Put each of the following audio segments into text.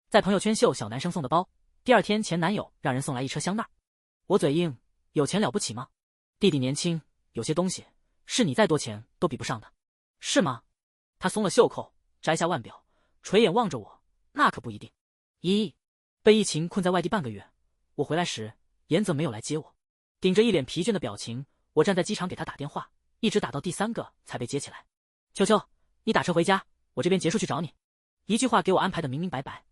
在朋友圈秀小男生送的包，第二天前男友让人送来一车香奈儿。我嘴硬，有钱了不起吗？弟弟年轻，有些东西是你再多钱都比不上的，是吗？他松了袖扣，摘下腕表，垂眼望着我，那可不一定。被疫情困在外地半个月，我回来时，严泽没有来接我，顶着一脸疲倦的表情，我站在机场给他打电话，一直打到第3个才被接起来。秋秋，你打车回家，我这边结束去找你。一句话给我安排的明明白白。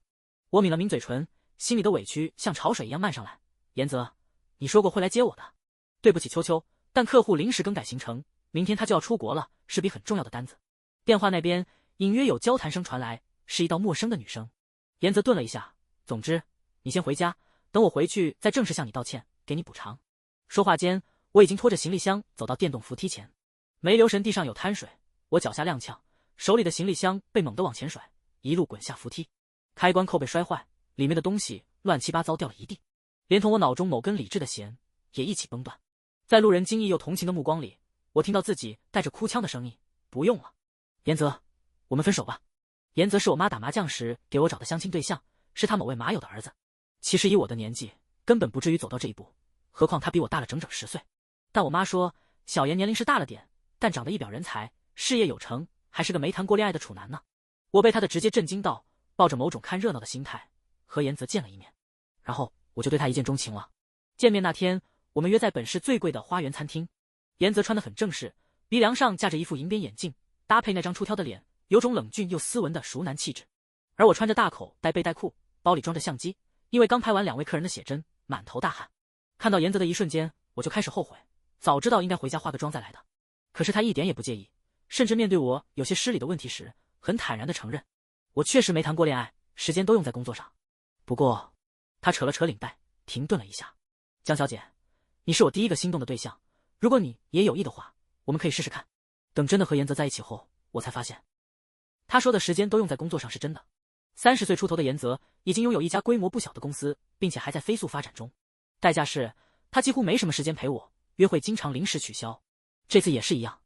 我抿了抿嘴唇，心里的委屈像潮水一样漫上来。严泽，你说过会来接我的。对不起秋秋，但客户临时更改行程，明天他就要出国了，是笔很重要的单子。电话那边隐约有交谈声传来，是一道陌生的女声。严泽顿了一下，总之你先回家，等我回去再正式向你道歉，给你补偿。说话间，我已经拖着行李箱走到电动扶梯前，没留神地上有滩水，我脚下踉跄，手里的行李箱被猛地往前甩，一路滚下扶梯，开关扣被摔坏，里面的东西乱七八糟掉了一地，连同我脑中某根理智的弦也一起崩断。在路人惊异又同情的目光里，我听到自己带着哭腔的声音，不用了，严泽，我们分手吧。严泽是我妈打麻将时给我找的相亲对象，是她某位麻友的儿子。其实以我的年纪，根本不至于走到这一步，何况他比我大了整整10岁。但我妈说，小严年龄是大了点，但长得一表人才，事业有成，还是个没谈过恋爱的处男呢。我被他的直接震惊到，抱着某种看热闹的心态，和严泽见了一面，然后我就对他一见钟情了。见面那天，我们约在本市最贵的花园餐厅。严泽穿得很正式，鼻梁上架着一副银边眼镜，搭配那张出挑的脸，有种冷峻又斯文的熟男气质。而我穿着大口袋背带裤，包里装着相机，因为刚拍完2位客人的写真，满头大汗。看到严泽的一瞬间，我就开始后悔，早知道应该回家化个妆再来的。可是他一点也不介意，甚至面对我有些失礼的问题时，很坦然地承认，我确实没谈过恋爱，时间都用在工作上。不过，他扯了扯领带，停顿了一下。江小姐，你是我第一个心动的对象，如果你也有意的话，我们可以试试看。等真的和严泽在一起后，我才发现，他说的时间都用在工作上是真的。30岁出头的严泽已经拥有一家规模不小的公司，并且还在飞速发展中。代价是，他几乎没什么时间陪我，约会经常临时取消。这次也是一样。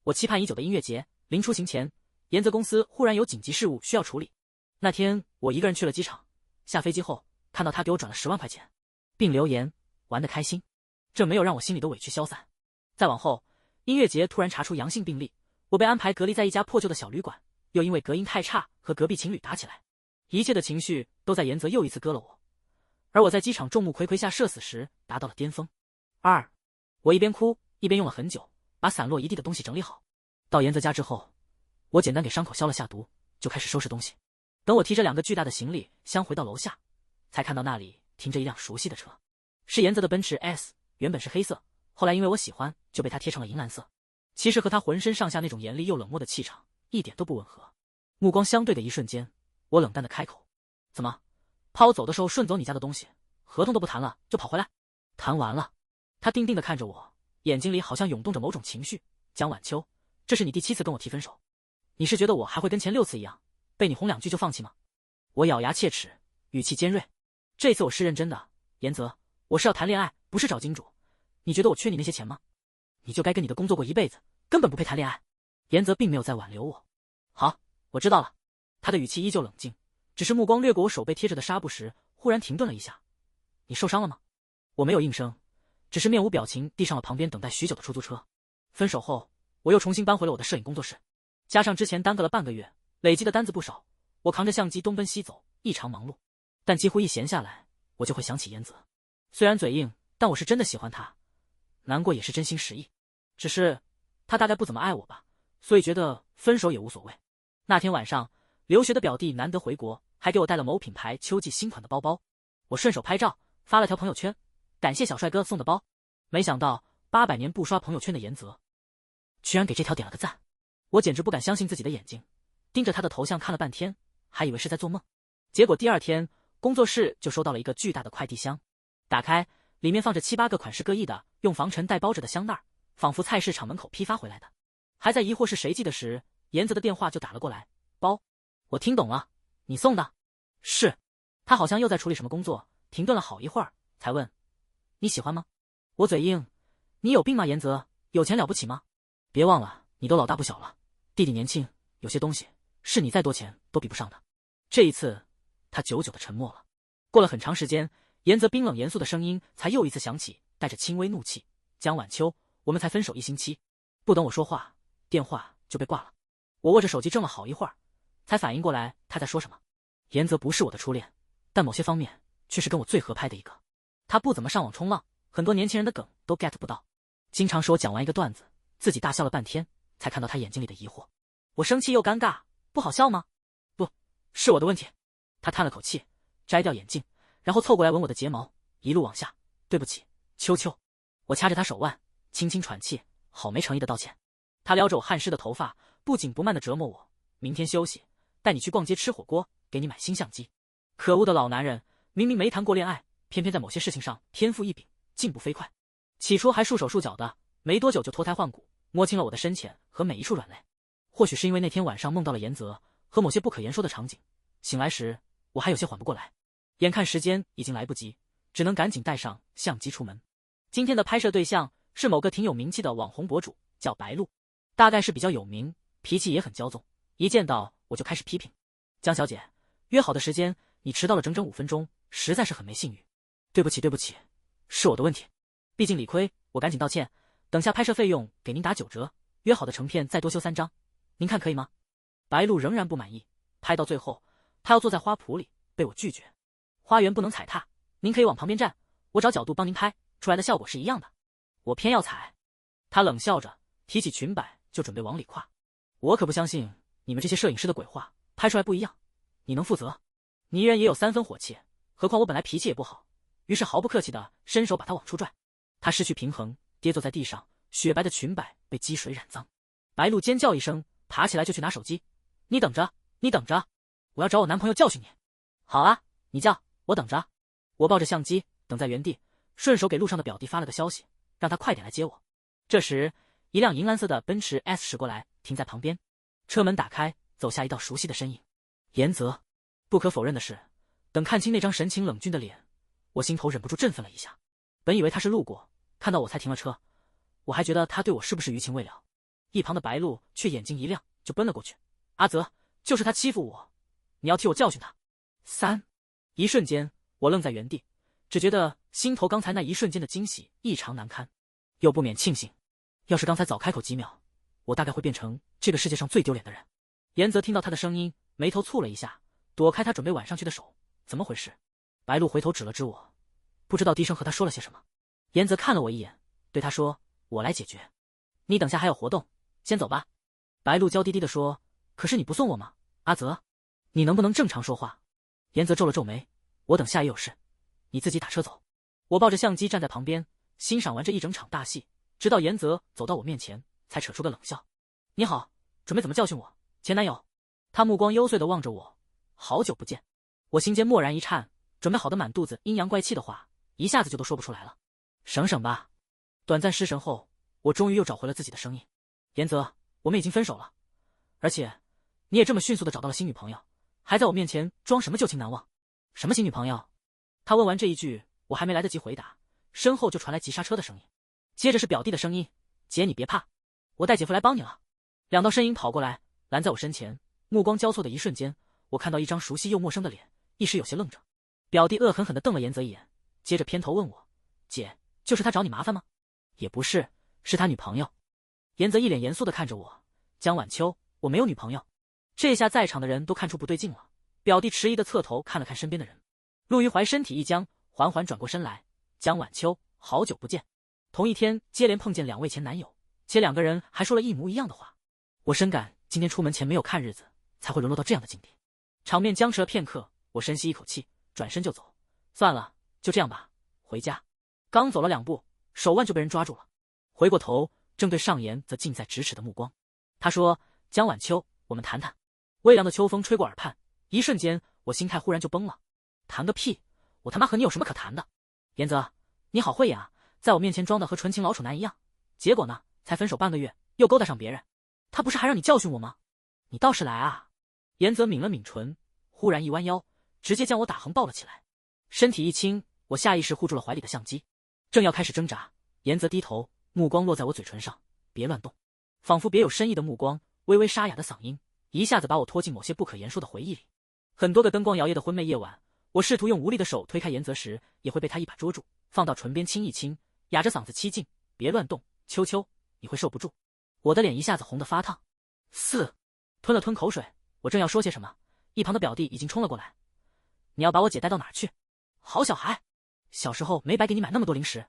我期盼已久的音乐节，临出行前，严泽公司忽然有紧急事务需要处理。那天我一个人去了机场，下飞机后看到他给我转了10万块钱，并留言玩得开心，这没有让我心里的委屈消散。再往后，音乐节突然查出阳性病例，我被安排隔离在一家破旧的小旅馆，又因为隔音太差和隔壁情侣打起来，一切的情绪都在严泽又一次割了我。而我在机场众目睽睽下社死时达到了巅峰。我一边哭一边用了很久把散落一地的东西整理好。到严泽家之后，我简单给伤口消了下毒，就开始收拾东西。等我提着2个巨大的行李箱回到楼下，才看到那里停着一辆熟悉的车，是严泽的奔驰 S， 原本是黑色，后来因为我喜欢就被他贴成了银蓝色。其实和他浑身上下那种严厉又冷漠的气场一点都不吻合。目光相对的一瞬间，我冷淡的开口，怎么怕我走的时候顺走你家的东西，合同都不谈了就跑回来？谈完了。他定定地看着我，眼睛里好像涌动着某种情绪。江晚秋，这是你第7次跟我提分手，你是觉得我还会跟前6次一样，被你哄2句就放弃吗？我咬牙切齿，语气尖锐。这次我是认真的，严泽，我是要谈恋爱，不是找金主。你觉得我缺你那些钱吗？你就该跟你的工作过一辈子，根本不配谈恋爱。严泽并没有再挽留我。好，我知道了。他的语气依旧冷静，只是目光掠过我手背贴着的纱布时，忽然停顿了一下。你受伤了吗？我没有应声，只是面无表情地上了旁边等待许久的出租车。分手后，我又重新搬回了我的摄影工作室，加上之前耽搁了半个月，累积的单子不少，我扛着相机东奔西走，异常忙碌。但几乎一闲下来，我就会想起严泽。虽然嘴硬，但我是真的喜欢他，难过也是真心实意。只是他大概不怎么爱我吧，所以觉得分手也无所谓。那天晚上，留学的表弟难得回国，还给我带了某品牌秋季新款的包包。我顺手拍照发了条朋友圈，感谢小帅哥送的包。没想到800年不刷朋友圈的严泽居然给这条点了个赞。我简直不敢相信自己的眼睛，盯着他的头像看了半天，还以为是在做梦。结果第2天工作室就收到了一个巨大的快递箱，打开里面放着7、8个款式各异的用防尘袋包着的香奈，仿佛菜市场门口批发回来的。还在疑惑是谁寄的时，严泽的电话就打了过来。包，我听懂了，你送的？是。他好像又在处理什么工作，停顿了好一会儿才问，你喜欢吗？我嘴硬，你有病吗？严泽，有钱了不起吗？别忘了你都老大不小了，弟弟年轻，有些东西是你再多钱都比不上的。这一次他久久的沉默了。过了很长时间，严泽冰冷严肃的声音才又一次响起，带着轻微怒气：“江晚秋，我们才分手1星期。”不等我说话，电话就被挂了。我握着手机怔了好一会儿，才反应过来他在说什么。严泽不是我的初恋，但某些方面却是跟我最合拍的一个。他不怎么上网冲浪，很多年轻人的梗都 get 不到，经常是我讲完一个段子，自己大笑了半天，才看到他眼睛里的疑惑。我生气又尴尬，不好笑吗？不是我的问题。他叹了口气，摘掉眼镜，然后凑过来吻我的睫毛，一路往下。对不起，秋秋。我掐着他手腕，轻轻喘气，好没诚意的道歉。他撩着我汗湿的头发，不紧不慢的折磨我。明天休息，带你去逛街吃火锅，给你买新相机。可恶的老男人，明明没谈过恋爱，偏偏在某些事情上天赋异禀，进步飞快。起初还束手束脚的，没多久就脱胎换骨，摸清了我的深浅和每一处软肋。或许是因为那天晚上梦到了严泽和某些不可言说的场景，醒来时我还有些缓不过来。眼看时间已经来不及，只能赶紧带上相机出门。今天的拍摄对象是某个挺有名气的网红博主，叫白鹿，大概是比较有名，脾气也很骄纵，一见到我就开始批评：“江小姐，约好的时间你迟到了整整5分钟，实在是很没信誉。”对不起对不起，是我的问题，毕竟理亏，我赶紧道歉。等下拍摄费用给您打9折，约好的成片再多修3张，您看可以吗？白鹿仍然不满意，拍到最后他要坐在花圃里，被我拒绝。花园不能踩踏，您可以往旁边站，我找角度帮您拍，出来的效果是一样的。我偏要踩。他冷笑着提起裙摆就准备往里跨。我可不相信你们这些摄影师的鬼话，拍出来不一样，你能负责？泥人也有3分火气，何况我本来脾气也不好，于是毫不客气地伸手把他往出拽。他失去平衡，跌坐在地上，雪白的裙摆被积水染脏。白鹿尖叫一声，爬起来就去拿手机。你等着，你等着，我要找我男朋友教训你。好啊，你叫，我等着。我抱着相机等在原地，顺手给路上的表弟发了个消息，让他快点来接我。这时一辆银蓝色的奔驰 S 驶过来，停在旁边。车门打开，走下一道熟悉的身影，严泽。不可否认的是，等看清那张神情冷峻的脸，我心头忍不住振奋了一下。本以为他是路过，看到我才停了车，我还觉得他对我是不是余情未了。一旁的白鹿却眼睛一亮，就奔了过去。阿泽，就是他欺负我，你要替我教训他。3。一瞬间我愣在原地，只觉得心头刚才那一瞬间的惊喜异常难堪，又不免庆幸，要是刚才早开口几秒，我大概会变成这个世界上最丢脸的人。严泽听到他的声音，眉头蹙了一下，躲开他准备挽上去的手。怎么回事？白鹿回头指了指我，不知道低声和他说了些什么。严泽看了我一眼，对他说：“我来解决。你等下还有活动，先走吧。”白鹿娇滴滴地说：“可是你不送我吗？阿泽，你能不能正常说话？”严泽皱了皱眉：“我等下也有事，你自己打车走。”我抱着相机站在旁边，欣赏完这一整场大戏，直到严泽走到我面前，才扯出个冷笑：“你好，准备怎么教训我？前男友？”他目光幽邃地望着我：“好久不见。”我心间蓦然一颤，准备好的满肚子阴阳怪气的话，一下子就都说不出来了。省省吧。短暂失神后，我终于又找回了自己的声音。严泽，我们已经分手了，而且你也这么迅速地找到了新女朋友，还在我面前装什么旧情难忘？什么新女朋友？他问完这一句，我还没来得及回答，身后就传来急刹车的声音，接着是表弟的声音：“姐，你别怕，我带姐夫来帮你了。”2道身影跑过来，拦在我身前，目光交错的一瞬间，我看到一张熟悉又陌生的脸，一时有些愣着。表弟恶狠狠地瞪了严泽一眼，接着偏头问我：“姐，就是他找你麻烦吗？”“也不是，是他女朋友。”严泽一脸严肃地看着我：“江晚秋，我没有女朋友。”这下在场的人都看出不对劲了。表弟迟疑地侧头看了看身边的人，陆于怀身体一僵，缓缓转过身来：“江晚秋，好久不见。”同一天接连碰见2位前男友，且2个人还说了一模一样的话。我深感今天出门前没有看日子，才会沦落到这样的境地。场面僵持了片刻，我深吸一口气，转身就走。算了，就这样吧，回家。刚走了2步，手腕就被人抓住了。回过头，正对上颜则近在咫尺的目光。他说：“江晚秋，我们谈谈。”微凉的秋风吹过耳畔，一瞬间我心态忽然就崩了。谈个屁，我他妈和你有什么可谈的？严泽，你好会演啊，在我面前装的和纯情老处男一样，结果呢，才分手半个月又勾搭上别人，他不是还让你教训我吗？你倒是来啊。严泽抿了抿唇，忽然一弯腰，直接将我打横抱了起来。身体一轻，我下意识护住了怀里的相机，正要开始挣扎，严泽低头，目光落在我嘴唇上：“别乱动。”仿佛别有深意的目光，微微沙哑的嗓音，一下子把我拖进某些不可言说的回忆里。很多个灯光摇曳的昏昧夜晚，我试图用无力的手推开严泽时，也会被他一把捉住，放到唇边亲一亲，哑着嗓子欺敬：“别乱动，秋秋，你会受不住。”我的脸一下子红得发烫。吞了吞口水，我正要说些什么，一旁的表弟已经冲了过来：“你要把我姐带到哪儿去？好小孩，小时候没白给你买那么多零食。”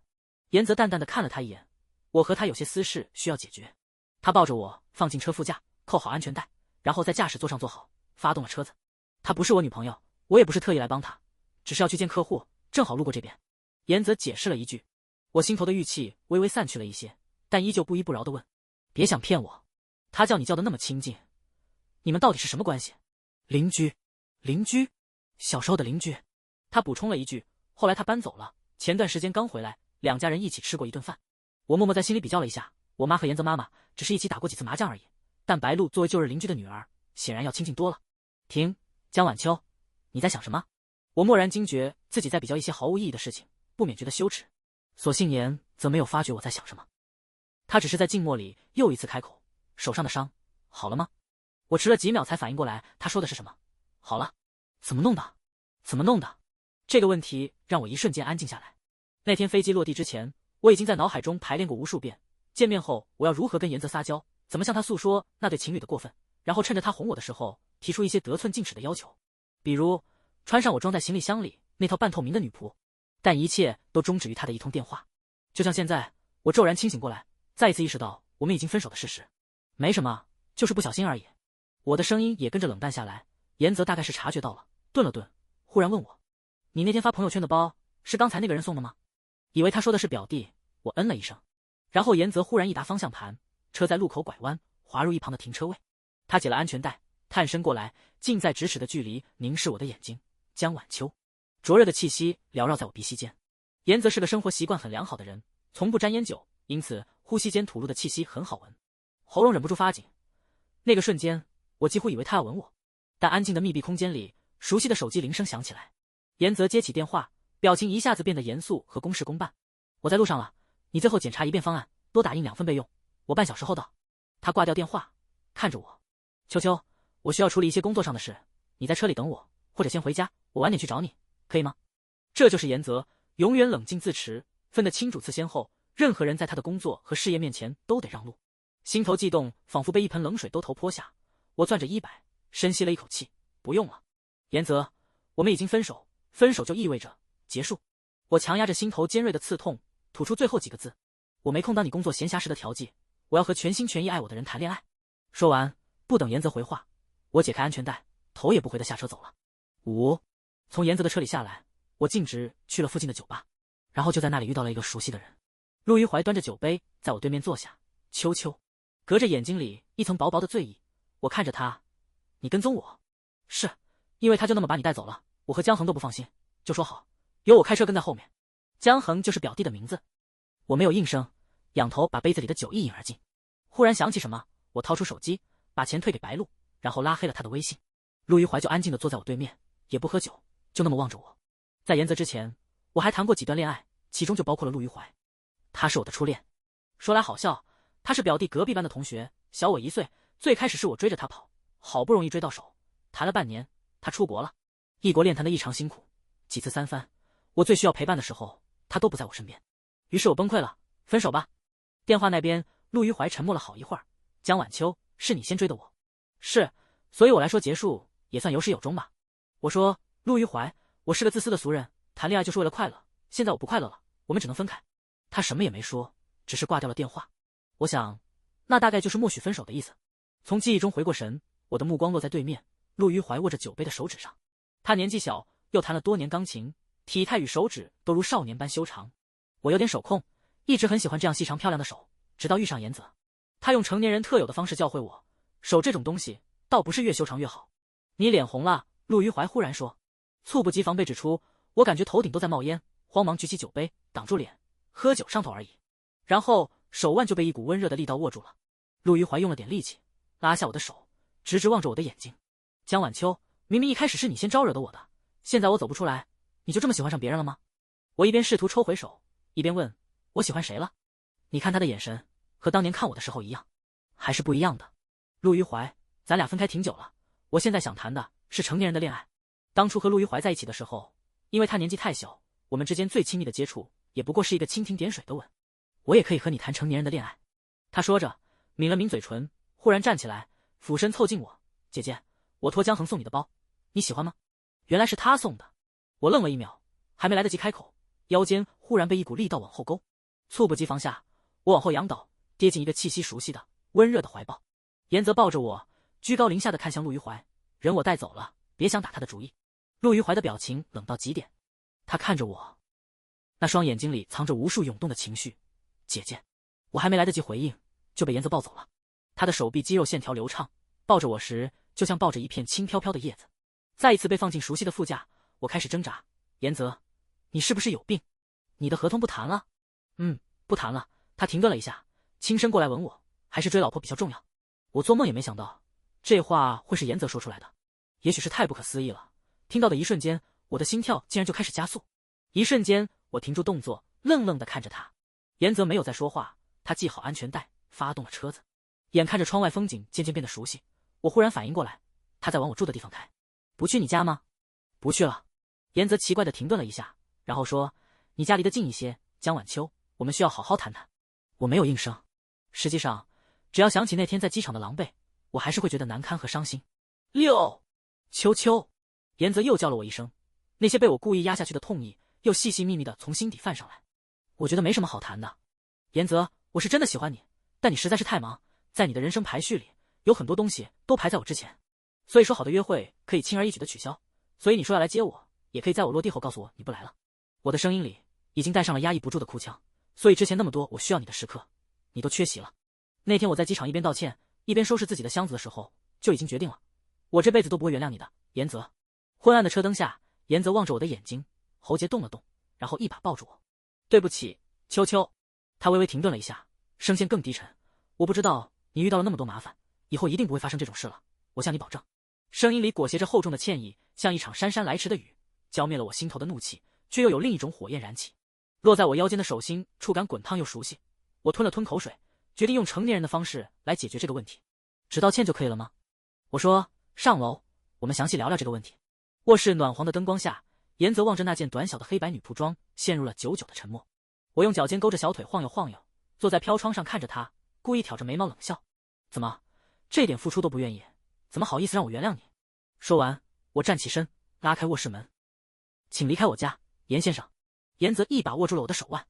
严泽淡淡的看了他一眼，我和他有些私事需要解决。他抱着我放进车副驾，扣好安全带，然后在驾驶座上坐好，发动了车子。她不是我女朋友，我也不是特意来帮她，只是要去见客户，正好路过这边。严泽解释了一句，我心头的郁气微微散去了一些，但依旧不依不饶地问：“别想骗我，他叫你叫的那么亲近，你们到底是什么关系？”“邻居，小时候的邻居。”他补充了一句，后来他搬走了，前段时间刚回来，两家人一起吃过一顿饭。我默默在心里比较了一下，我妈和严泽妈妈只是一起打过几次麻将而已，但白露作为旧日邻居的女儿，显然要亲近多了。停，江晚秋，你在想什么？我蓦然惊觉自己在比较一些毫无意义的事情，不免觉得羞耻。所幸言则没有发觉我在想什么，他只是在静默里又一次开口：“手上的伤好了吗？”我迟了几秒才反应过来他说的是什么。好了。怎么弄的？这个问题让我一瞬间安静下来。那天飞机落地之前，我已经在脑海中排练过无数遍，见面后我要如何跟严泽撒娇，怎么向他诉说那对情侣的过分，然后趁着他哄我的时候提出一些得寸进尺的要求，比如穿上我装在行李箱里那套半透明的女仆。但一切都终止于他的一通电话。就像现在，我骤然清醒过来，再一次意识到我们已经分手的事实。没什么，就是不小心而已。我的声音也跟着冷淡下来。严泽大概是察觉到了，顿了顿，忽然问我：“你那天发朋友圈的包是刚才那个人送的吗？”以为他说的是表弟，我嗯了一声。然后严泽忽然一打方向盘，车在路口拐弯，滑入一旁的停车位。他解了安全带，探身过来，近在咫尺的距离凝视我的眼睛。江晚秋，灼热的气息缭绕在我鼻息间。严泽是个生活习惯很良好的人，从不沾烟酒，因此呼吸间吐露的气息很好闻，喉咙忍不住发紧。那个瞬间，我几乎以为他要吻我。但安静的密闭空间里，熟悉的手机铃声响起来。严泽接起电话，表情一下子变得严肃和公事公办：“我在路上了，你最后检查一遍方案，多打印2份备用，我半小时后到。”他挂掉电话，看着我：“秋秋，我需要处理一些工作上的事，你在车里等我，或者先回家，我晚点去找你，可以吗？”这就是严泽，永远冷静自持，分得清主次先后，任何人在他的工作和事业面前都得让路。心头悸动，仿佛被一盆冷水兜头泼下。我攥着衣摆，深吸了一口气：“不用了，严泽，我们已经分手，分手就意味着结束。”我强压着心头尖锐的刺痛，吐出最后几个字：“我没空当你工作闲暇时的调剂，我要和全心全意爱我的人谈恋爱。”说完，不等严泽回话，我解开安全带，头也不回地下车走了。从严泽的车里下来，我径直去了附近的酒吧，然后就在那里遇到了一个熟悉的人。陆于怀端着酒杯在我对面坐下。秋秋，隔着眼睛里一层薄薄的醉意，我看着他：“你跟踪我？”“是，因为他就那么把你带走了，我和江恒都不放心，就说好由我开车跟在后面。”江恒就是表弟的名字。我没有应声，仰头把杯子里的酒一饮而尽。忽然想起什么，我掏出手机，把钱退给白露，然后拉黑了他的微信。陆于怀就安静地坐在我对面，也不喝酒，就那么望着我。在严泽之前，我还谈过几段恋爱，其中就包括了陆于怀。他是我的初恋。说来好笑，他是表弟隔壁班的同学，小我1岁。最开始是我追着他跑，好不容易追到手，谈了半年，他出国了。异国恋谈得异常辛苦，几次三番，我最需要陪伴的时候，他都不在我身边。于是我崩溃了，分手吧。电话那边，陆于怀沉默了好一会儿。江晚秋，是你先追的我。是，所以我来说结束也算有始有终吧。我说，陆于怀，我是个自私的俗人，谈恋爱就是为了快乐，现在我不快乐了，我们只能分开。他什么也没说，只是挂掉了电话。我想，那大概就是默许分手的意思。从记忆中回过神，我的目光落在对面，陆于怀握着酒杯的手指上。他年纪小，又弹了多年钢琴，体态与手指都如少年般修长。我有点手控，一直很喜欢这样细长漂亮的手，直到遇上严泽。他用成年人特有的方式教会我，手这种东西，倒不是越修长越好。你脸红了，陆于怀忽然说。猝不及防被指出，我感觉头顶都在冒烟，慌忙举起酒杯挡住脸，喝酒上头而已。然后手腕就被一股温热的力道握住了。陆于怀用了点力气，拉下我的手，直直望着我的眼睛。江晚秋，明明一开始是你先招惹的我的，现在我走不出来，你就这么喜欢上别人了吗？我一边试图抽回手，一边问，我喜欢谁了？你看他的眼神和当年看我的时候一样，还是不一样的。陆于怀，咱俩分开挺久了，我现在想谈的是成年人的恋爱。当初和陆于怀在一起的时候，因为他年纪太小，我们之间最亲密的接触也不过是一个蜻蜓点水的吻。我也可以和你谈成年人的恋爱。他说着，抿了抿嘴唇，忽然站起来，俯身凑近我，姐姐，我托江恒送你的包，你喜欢吗？原来是他送的。我愣了一秒，还没来得及开口，腰间忽然被一股力道往后勾，猝不及防下，我往后仰倒，跌进一个气息熟悉的温热的怀抱。严泽抱着我，居高临下的看向陆于怀，人我带走了，别想打他的主意。陆于怀的表情冷到极点，他看着我，那双眼睛里藏着无数涌动的情绪。姐姐，我还没来得及回应，就被严泽抱走了。他的手臂肌肉线条流畅，抱着我时就像抱着一片轻飘飘的叶子。再一次被放进熟悉的副驾，我开始挣扎。严泽，你是不是有病？你的合同不谈了？不谈了。他停顿了一下，轻声过来吻我，还是追老婆比较重要。我做梦也没想到，这话会是严泽说出来的。也许是太不可思议了，听到的一瞬间，我的心跳竟然就开始加速。一瞬间，我停住动作，愣愣地看着他。严泽没有再说话，他系好安全带，发动了车子。眼看着窗外风景渐渐变得熟悉，我忽然反应过来，他在往我住的地方开。不去你家吗？不去了。严泽奇怪地停顿了一下，然后说，你家离得近一些，江晚秋，我们需要好好谈谈。我没有应声。实际上，只要想起那天在机场的狼狈，我还是会觉得难堪和伤心。秋秋，严泽又叫了我一声，那些被我故意压下去的痛意又细细密密地从心底泛上来。我觉得没什么好谈的。严泽，我是真的喜欢你，但你实在是太忙，在你的人生排序里，有很多东西都排在我之前。所以说好的约会可以轻而易举的取消，所以你说要来接我，也可以在我落地后告诉我你不来了。我的声音里已经带上了压抑不住的哭腔，所以之前那么多我需要你的时刻，你都缺席了。那天我在机场一边道歉，一边收拾自己的箱子的时候，就已经决定了，我这辈子都不会原谅你的，严泽。昏暗的车灯下，严泽望着我的眼睛，喉结动了动，然后一把抱住我。对不起，秋秋。他微微停顿了一下，声线更低沉。我不知道你遇到了那么多麻烦，以后一定不会发生这种事了，我向你保证。声音里裹挟着厚重的歉意，像一场姗姗来迟的雨，浇灭了我心头的怒气，却又有另一种火焰燃起。落在我腰间的手心触感滚烫又熟悉，我吞了吞口水，决定用成年人的方式来解决这个问题。只道歉就可以了吗？我说，上楼，我们详细聊聊这个问题。卧室暖黄的灯光下，严泽望着那件短小的黑白女仆装，陷入了久久的沉默。我用脚尖勾着小腿晃悠晃悠，坐在飘窗上看着他，故意挑着眉毛冷笑。怎么，这点付出都不愿意？怎么好意思让我原谅你？说完，我站起身，拉开卧室门。请离开我家，严先生。严泽一把握住了我的手腕。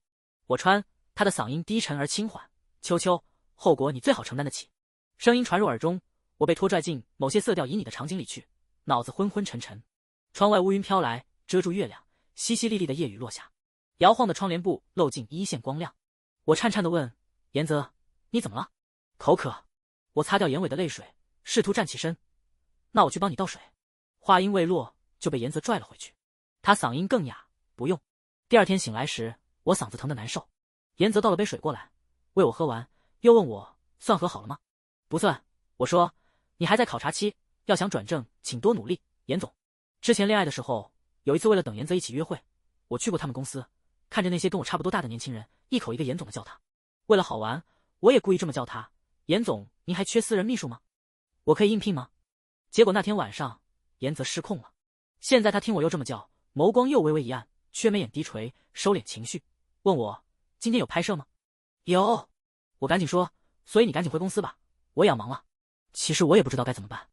我穿，他的嗓音低沉而轻缓。秋秋，后果你最好承担得起。声音传入耳中，我被拖拽进某些色调旖旎的场景里去，脑子昏昏沉沉。窗外乌云飘来，遮住月亮，淅淅沥沥的夜雨落下，摇晃的窗帘布漏进一线光亮。我颤颤地问，严泽，你怎么了？口渴。我擦掉眼尾的泪水，试图站起身。那我去帮你倒水。话音未落，就被严泽拽了回去。他嗓音更哑，不用。第二天醒来时，我嗓子疼得难受。严泽倒了杯水过来，喂我喝完，又问我算和好了吗？不算。我说，你还在考察期，要想转正，请多努力，严总。之前恋爱的时候，有一次为了等严泽一起约会，我去过他们公司，看着那些跟我差不多大的年轻人，一口一个严总的叫他。为了好玩，我也故意这么叫他。严总，您还缺私人秘书吗？我可以应聘吗？结果那天晚上，严泽失控了。现在他听我又这么叫，眸光又微微一暗，却眉眼低垂，收敛情绪，问我今天有拍摄吗？有。我赶紧说，所以你赶紧回公司吧，我也要忙了。其实我也不知道该怎么办，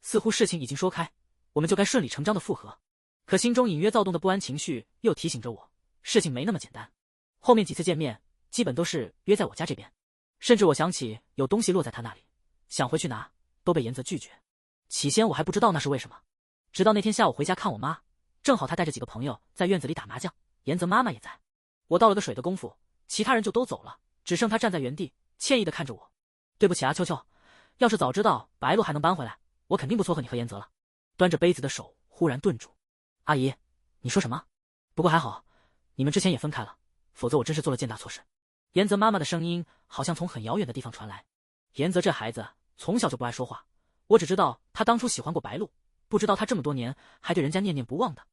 似乎事情已经说开，我们就该顺理成章的复合。可心中隐约躁动的不安情绪又提醒着我，事情没那么简单。后面几次见面，基本都是约在我家这边，甚至我想起有东西落在他那里，想回去拿，都被严泽拒绝。起先我还不知道那是为什么，直到那天下午回家看我妈，正好她带着几个朋友在院子里打麻将，严泽妈妈也在。我倒了个水的功夫，其他人就都走了，只剩他站在原地，歉意地看着我。对不起啊，秋秋，要是早知道白鹿还能搬回来，我肯定不撮合你和严泽了。端着杯子的手忽然顿住。阿姨，你说什么？不过还好，你们之前也分开了，否则我真是做了件大错事。严泽妈妈的声音好像从很遥远的地方传来。严泽这孩子从小就不爱说话，我只知道他当初喜欢过白鹿，不知道他这么多年还对人家念念不忘的。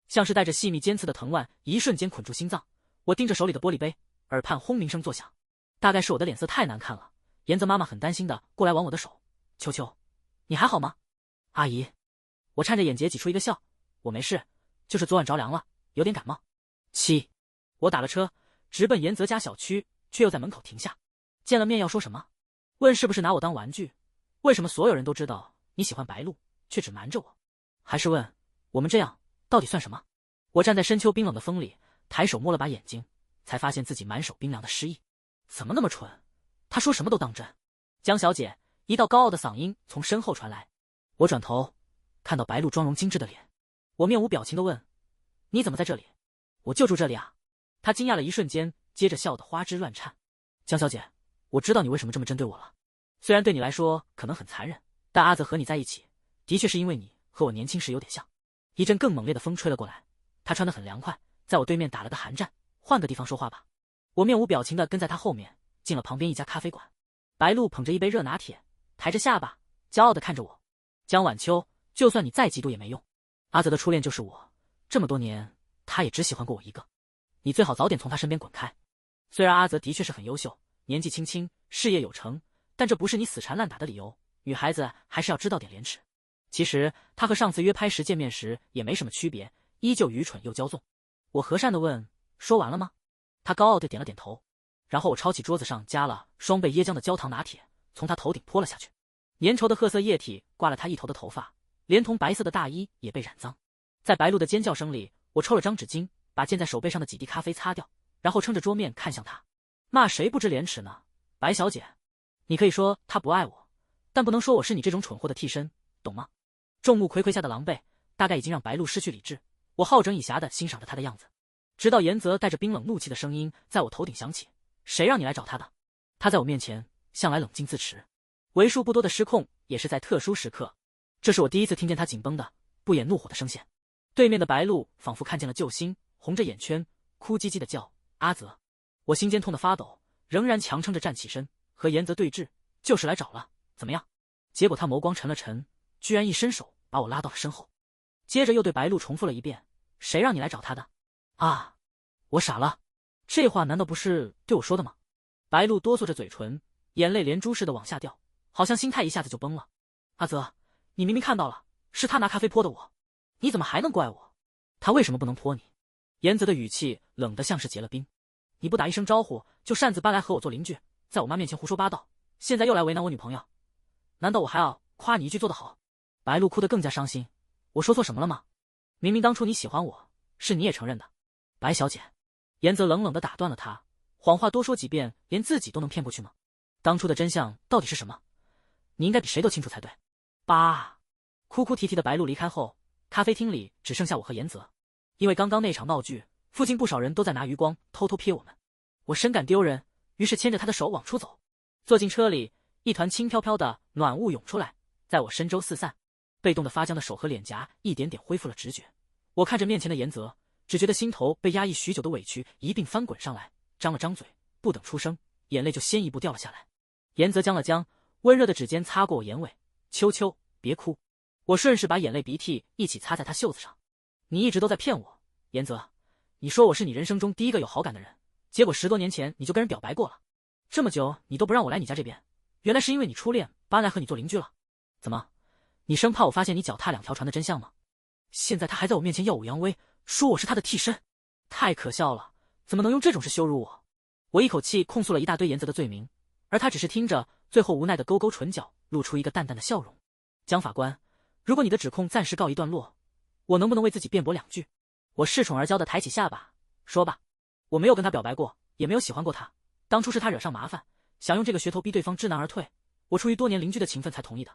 像是带着细密尖刺的藤蔓，一瞬间捆住心脏。我盯着手里的玻璃杯，耳畔轰鸣声作响。大概是我的脸色太难看了，严泽妈妈很担心的过来挽我的手。秋秋，你还好吗？阿姨。我颤着眼睫挤出一个笑。我没事，就是昨晚着凉了，有点感冒。7，我打了车，直奔严泽家小区，却又在门口停下。见了面要说什么？问是不是拿我当玩具？为什么所有人都知道你喜欢白鹿，却只瞒着我？还是问我们这样到底算什么？我站在深秋冰冷的风里，抬手摸了把眼睛，才发现自己满手冰凉的失意。怎么那么蠢？他说什么都当真。江小姐，一道高傲的嗓音从身后传来。我转头，看到白鹿妆容精致的脸。我面无表情地问：你怎么在这里？我就住这里啊。她惊讶了一瞬间，接着笑得花枝乱颤。江小姐，我知道你为什么这么针对我了。虽然对你来说可能很残忍，但阿泽和你在一起，的确是因为你和我年轻时有点像。一阵更猛烈的风吹了过来，他穿得很凉快，在我对面打了个寒战。换个地方说话吧。我面无表情地跟在他后面，进了旁边一家咖啡馆。白鹿捧着一杯热拿铁，抬着下巴，骄傲地看着我。江晚秋，就算你再嫉妒也没用。阿泽的初恋就是我，这么多年，他也只喜欢过我一个。你最好早点从他身边滚开。虽然阿泽的确是很优秀，年纪轻轻，事业有成，但这不是你死缠烂打的理由。女孩子还是要知道点廉耻。其实他和上次约拍时见面时也没什么区别，依旧愚蠢又骄纵。我和善地问：说完了吗？他高傲地点了点头。然后我抄起桌子上加了双倍椰浆的焦糖拿铁，从他头顶泼了下去。粘稠的褐色液体刮了他一头的头发，连同白色的大衣也被染脏。在白鹿的尖叫声里，我抽了张纸巾，把溅在手背上的几滴咖啡擦掉，然后撑着桌面看向他。骂谁不知廉耻呢？白小姐，你可以说他不爱我，但不能说我是你这种蠢货的替身，懂吗？众目睽睽下的狼狈，大概已经让白鹿失去理智。我好整以暇地欣赏着他的样子，直到严泽带着冰冷怒气的声音在我头顶响起：谁让你来找他的？他在我面前向来冷静自持，为数不多的失控也是在特殊时刻。这是我第一次听见他紧绷的不掩怒火的声线。对面的白鹿仿佛看见了救星，红着眼圈，哭唧唧的叫：阿泽！我心尖痛得发抖，仍然强撑着站起身，和严泽对峙，就是来找了，怎么样？结果他眸光沉了沉，居然一伸手把我拉到了身后，接着又对白鹿重复了一遍：谁让你来找他的？啊！我傻了，这话难道不是对我说的吗？白鹿哆嗦着嘴唇，眼泪连珠似的往下掉，好像心态一下子就崩了。阿泽，你明明看到了，是他拿咖啡泼的我，你怎么还能怪我？他为什么不能泼你？严泽的语气冷得像是结了冰。你不打一声招呼就擅自搬来和我做邻居，在我妈面前胡说八道，现在又来为难我女朋友，难道我还要夸你一句做得好？白鹿哭得更加伤心。我说错什么了吗？明明当初你喜欢我，是你也承认的。白小姐，严泽冷冷地打断了他，谎话多说几遍，连自己都能骗过去吗？当初的真相到底是什么？你应该比谁都清楚才对。爸，哭哭啼啼的白鹿离开后，咖啡厅里只剩下我和严泽。因为刚刚那场闹剧，附近不少人都在拿余光偷偷瞥我们。我深感丢人，于是牵着他的手往出走。坐进车里，一团轻飘飘的暖雾涌出来，在我身周四散。被冻得发僵的手和脸颊一点点恢复了直觉。我看着面前的严泽，只觉得心头被压抑许久的委屈一并翻滚上来，张了张嘴，不等出声，眼泪就先一步掉了下来。严泽僵了僵，温热的指尖擦过我眼尾：秋秋，别哭。我顺势把眼泪鼻涕一起擦在他袖子上。你一直都在骗我，严泽，你说我是你人生中第一个有好感的人，结果10多年前你就跟人表白过了，这么久你都不让我来你家这边，原来是因为你初恋搬来和你做邻居了。怎么，你生怕我发现你脚踏两条船的真相吗？现在他还在我面前耀武扬威，说我是他的替身，太可笑了，怎么能用这种事羞辱我？我一口气控诉了一大堆严泽的罪名，而他只是听着，最后无奈的勾勾唇角，露出一个淡淡的笑容。江法官，如果你的指控暂时告一段落，我能不能为自己辩驳2句？我恃宠而骄的抬起下巴，说吧，我没有跟他表白过，也没有喜欢过他，当初是他惹上麻烦，想用这个噱头逼对方知难而退，我出于多年邻居的情分才同意的。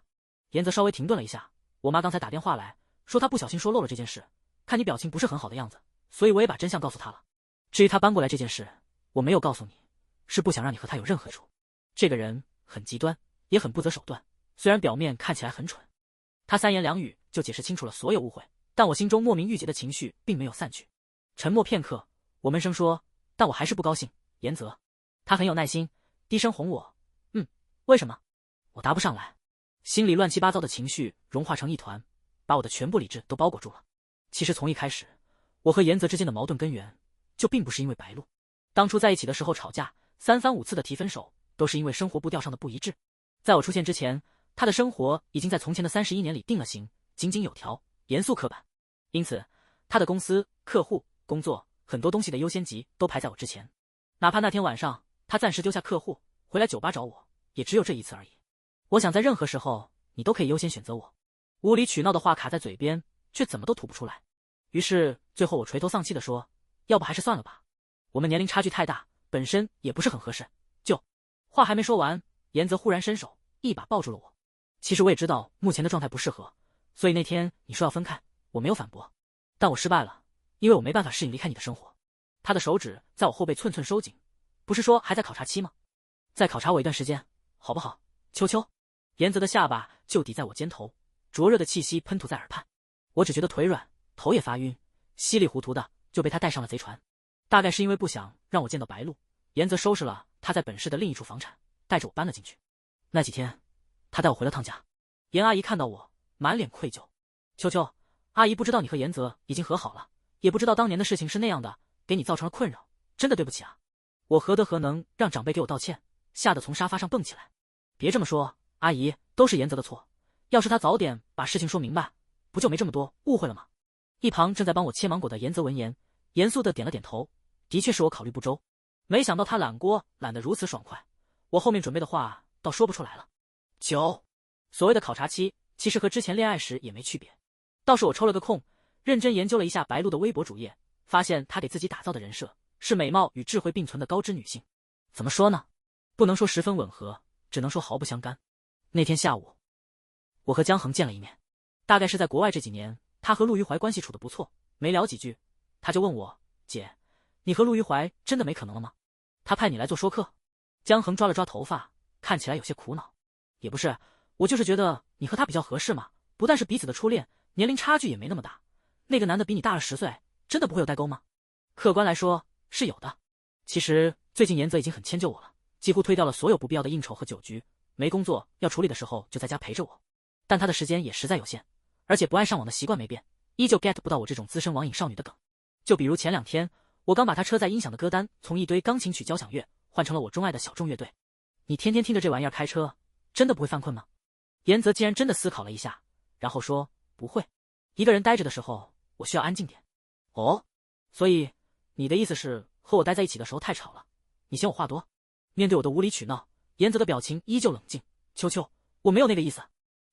严泽稍微停顿了一下，我妈刚才打电话来说她不小心说漏了这件事，看你表情不是很好的样子，所以我也把真相告诉她了。至于他搬过来这件事，我没有告诉你，是不想让你和他有任何处。这个人很极端，也很不择手段，虽然表面看起来很蠢。他3言2语就解释清楚了所有误会，但我心中莫名郁结的情绪并没有散去。沉默片刻，我闷声说：但我还是不高兴，严泽。他很有耐心，低声哄我：为什么？我答不上来，心里乱七八糟的情绪融化成一团，把我的全部理智都包裹住了。其实从一开始，我和严泽之间的矛盾根源就并不是因为白鹿。当初在一起的时候吵架，3番5次的提分手，都是因为生活步调上的不一致。在我出现之前，他的生活已经在从前的31年里定了型，井井有条，严肃刻板。因此他的公司、客户、工作很多东西的优先级都排在我之前。哪怕那天晚上他暂时丢下客户回来酒吧找我，也只有这一次而已。我想在任何时候你都可以优先选择我。无理取闹的话卡在嘴边，却怎么都吐不出来。于是最后我垂头丧气地说，要不还是算了吧，我们年龄差距太大，本身也不是很合适。话还没说完，严泽忽然伸手一把抱住了我。其实我也知道目前的状态不适合，所以那天你说要分开，我没有反驳，但我失败了，因为我没办法适应离开你的生活。他的手指在我后背寸寸收紧，不是说还在考察期吗？再考察我一段时间，好不好？秋秋。严泽的下巴就抵在我肩头，灼热的气息喷吐在耳畔。我只觉得腿软，头也发晕，稀里糊涂的就被他带上了贼船。大概是因为不想让我见到白鹿，严泽收拾了他在本市的另一处房产，带着我搬了进去。那几天他带我回了趟家。严阿姨看到我满脸愧疚，秋秋，阿姨不知道你和严泽已经和好了，也不知道当年的事情是那样的，给你造成了困扰，真的对不起啊。我何德何能让长辈给我道歉，吓得从沙发上蹦起来。别这么说，阿姨，都是严泽的错，要是他早点把事情说明白，不就没这么多误会了吗？一旁正在帮我切芒果的严泽闻言，严肃的点了点头，的确是我考虑不周，没想到他揽锅揽得如此爽快，我后面准备的话倒说不出来了。所谓的考察期其实和之前恋爱时也没区别，倒是我抽了个空，认真研究了一下白鹿的微博主页，发现她给自己打造的人设是美貌与智慧并存的高知女性。怎么说呢？不能说十分吻合，只能说毫不相干。那天下午，我和江恒见了一面，大概是在国外这几年，他和陆于怀关系处得不错，没聊几句，他就问我，姐，你和陆于怀真的没可能了吗？他派你来做说客。江恒抓了抓头发，看起来有些苦恼。也不是，我就是觉得你和他比较合适嘛，不但是彼此的初恋，年龄差距也没那么大。那个男的比你大了10岁，真的不会有代沟吗？客观来说是有的。其实最近严泽已经很迁就我了，几乎推掉了所有不必要的应酬和酒局，没工作要处理的时候就在家陪着我。但他的时间也实在有限，而且不爱上网的习惯没变，依旧 get 不到我这种资深网瘾少女的梗。就比如前2天，我刚把他车载音响的歌单从一堆钢琴曲交响乐换成了我钟爱的小众乐队。你天天听着这玩意儿开车，真的不会犯困吗？严泽竟然真的思考了一下，然后说，不会，一个人待着的时候我需要安静点。哦，所以你的意思是和我待在一起的时候太吵了，你嫌我话多？面对我的无理取闹，严泽的表情依旧冷静。秋秋，我没有那个意思。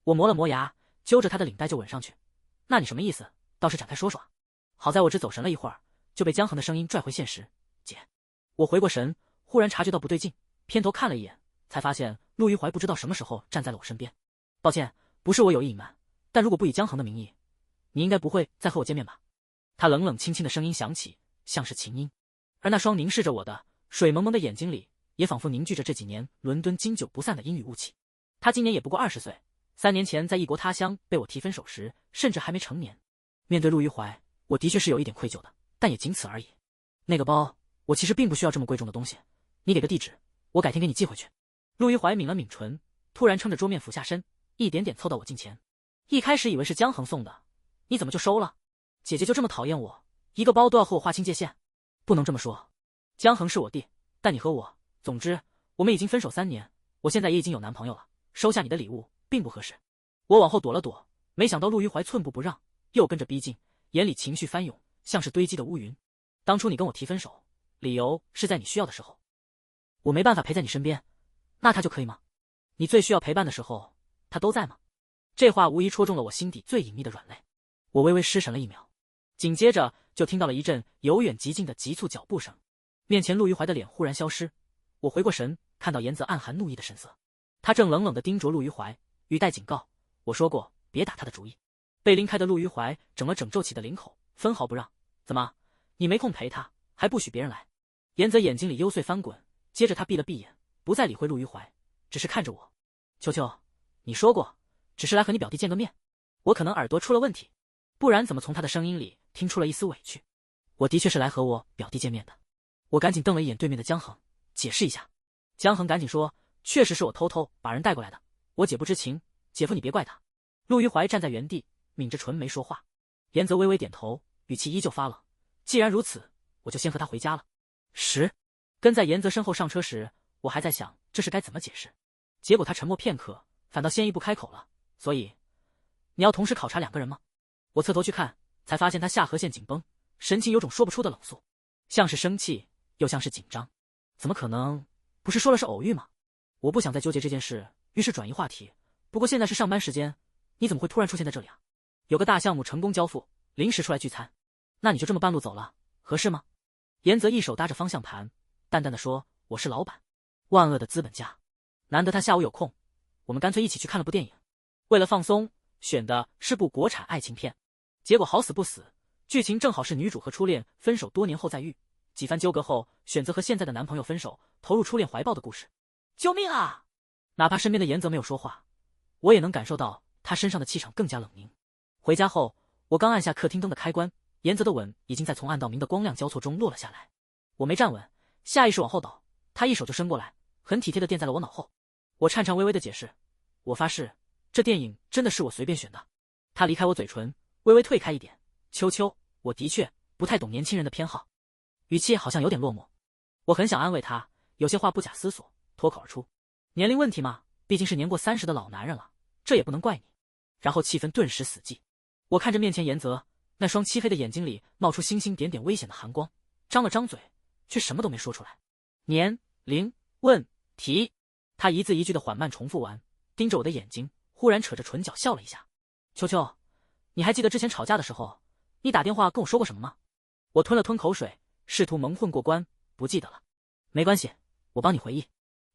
我磨了磨牙，揪着他的领带就吻上去。那你什么意思？倒是展开说说。好在我只走神了一会儿，就被江恒的声音拽回现实。姐。我回过神，忽然察觉到不对劲，偏头看了一眼，才发现陆于怀不知道什么时候站在了我身边。抱歉，不是我有意隐瞒，但如果不以江恒的名义，你应该不会再和我见面吧？他冷冷清清的声音响起，像是琴音，而那双凝视着我的水蒙蒙的眼睛里，也仿佛凝聚着这几年伦敦经久不散的阴雨雾气。他今年也不过20岁，3年前在异国他乡被我提分手时，甚至还没成年。面对陆于怀，我的确是有一点愧疚的，但也仅此而已。那个包，我其实并不需要这么贵重的东西，你给个地址，我改天给你寄回去。陆于怀抿了抿唇，突然撑着桌面俯下身，一点点凑到我近前。一开始以为是江恒送的，你怎么就收了？姐姐就这么讨厌我，一个包都要和我划清界限？不能这么说，江恒是我弟，但你和我，总之我们已经分手3年，我现在也已经有男朋友了，收下你的礼物并不合适。我往后躲了躲，没想到陆于怀寸步不让，又跟着逼近，眼里情绪翻涌，像是堆积的乌云。当初你跟我提分手，理由是在你需要的时候，我没办法陪在你身边，那他就可以吗？你最需要陪伴的时候，他都在吗？这话无疑戳中了我心底最隐秘的软肋。我微微失神了1秒，紧接着就听到了一阵由远及近的急促脚步声，面前陆于怀的脸忽然消失。我回过神，看到严泽暗含怒意的神色，他正冷冷地盯着陆于怀，语带警告。我说过别打他的主意。被拎开的陆于怀整了整皱起的领口，分毫不让。怎么，你没空陪他，还不许别人来？严泽眼睛里幽邃翻滚，接着他闭了闭眼，不再理会陆于怀，只是看着我。秋秋，你说过只是来和你表弟见个面，我可能耳朵出了问题，不然怎么从他的声音里听出了一丝委屈？我的确是来和我表弟见面的。我赶紧瞪了一眼对面的江恒，解释一下。江恒赶紧说，确实是我偷偷把人带过来的，我姐不知情，姐夫你别怪他。陆于怀站在原地抿着唇没说话。严泽微微点头，语气依旧发冷。既然如此，我就先和他回家了。跟在严泽身后上车时，我还在想这是该怎么解释，结果他沉默片刻，反倒先一步开口了。所以你要同时考察2个人吗？我侧头去看，才发现他下颌线紧绷，神情有种说不出的冷肃，像是生气，又像是紧张。怎么可能？不是说了是偶遇吗？我不想再纠结这件事，于是转移话题。不过现在是上班时间，你怎么会突然出现在这里啊？有个大项目成功交付，临时出来聚餐。那你就这么半路走了，合适吗？严泽一手搭着方向盘，淡淡的说：“我是老板，万恶的资本家。难得他下午有空，我们干脆一起去看了部电影。为了放松，选的是部国产爱情片。结果好死不死，剧情正好是女主和初恋分手多年后再遇，几番纠葛后选择和现在的男朋友分手，投入初恋怀抱的故事。救命啊！”哪怕身边的严泽没有说话，我也能感受到他身上的气场更加冷凝。回家后，我刚按下客厅灯的开关，严泽的吻已经在从暗到明的光亮交错中落了下来。我没站稳，下意识往后倒，他一手就伸过来，很体贴的垫在了我脑后。我颤颤巍巍的解释：“我发誓，这电影真的是我随便选的。”他离开我嘴唇，微微退开一点：“秋秋，我的确不太懂年轻人的偏好。”语气好像有点落寞。我很想安慰他，有些话不假思索脱口而出：“年龄问题嘛，毕竟是年过30的老男人了，这也不能怪你。”然后气氛顿时死寂。我看着面前严泽，那双漆黑的眼睛里冒出星星点点危险的寒光，张了张嘴，却什么都没说出来。年龄问题，他一字一句的缓慢重复完，盯着我的眼睛，忽然扯着唇角笑了一下：“秋秋，你还记得之前吵架的时候，你打电话跟我说过什么吗？”我吞了吞口水，试图蒙混过关：“不记得了。”没关系，我帮你回忆。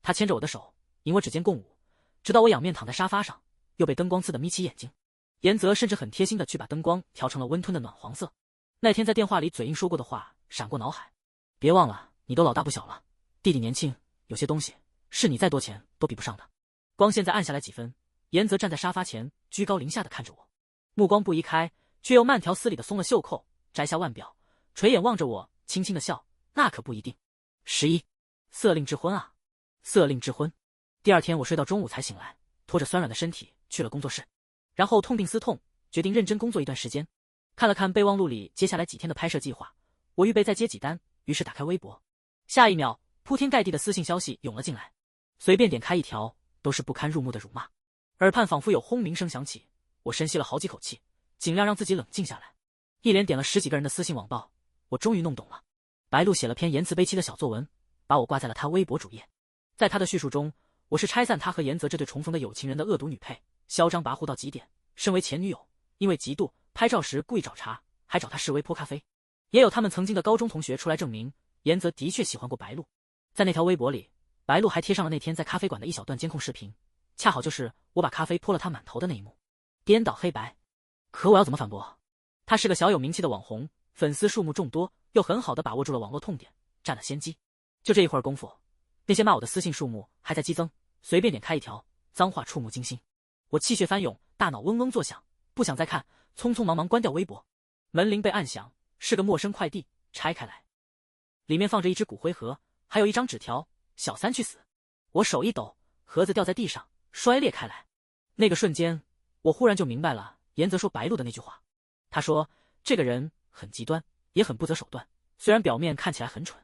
他牵着我的手，引我指尖共舞，直到我仰面躺在沙发上，又被灯光刺得眯起眼睛。严泽甚至很贴心的去把灯光调成了温吞的暖黄色。那天在电话里嘴硬说过的话闪过脑海：“别忘了，你都老大不小了，弟弟年轻，有些东西是你再多钱都比不上的。”光线再暗下来几分，严泽站在沙发前，居高临下的看着我，目光不移开，却又慢条斯理的松了袖扣，摘下腕表，垂眼望着我，轻轻的笑：“那可不一定。11，色令智昏啊，色令智昏。”第二天我睡到中午才醒来，拖着酸软的身体去了工作室，然后痛定思痛，决定认真工作一段时间。看了看备忘录里接下来几天的拍摄计划，我预备再接几单，于是打开微博。下一秒，铺天盖地的私信消息涌了进来，随便点开一条，都是不堪入目的辱骂。耳畔仿佛有轰鸣声响起，我深吸了好几口气，尽量让自己冷静下来。一连点了10几个人的私信网暴，我终于弄懂了。白鹿写了篇言辞悲戚的小作文，把我挂在了他微博主页。在他的叙述中，我是拆散他和严泽这对重逢的有情人的恶毒女配，嚣张跋扈到极点。身为前女友，因为嫉妒，拍照时故意找茬，还找他示威泼咖啡。也有他们曾经的高中同学出来证明，严泽的确喜欢过白鹿。在那条微博里，白鹿还贴上了那天在咖啡馆的一小段监控视频，恰好就是我把咖啡泼了他满头的那一幕，颠倒黑白。可我要怎么反驳？他是个小有名气的网红，粉丝数目众多，又很好的把握住了网络痛点，占了先机。就这一会儿功夫，那些骂我的私信数目还在激增，随便点开一条，脏话触目惊心。我气血翻涌，大脑嗡嗡作响，不想再看，匆匆忙忙关掉微博。门铃被按响，是个陌生快递，拆开来，里面放着一只骨灰盒，还有一张纸条：“小三去死。”我手一抖，盒子掉在地上，摔裂开来。那个瞬间，我忽然就明白了严泽说白鹿的那句话。他说这个人很极端，也很不择手段，虽然表面看起来很蠢，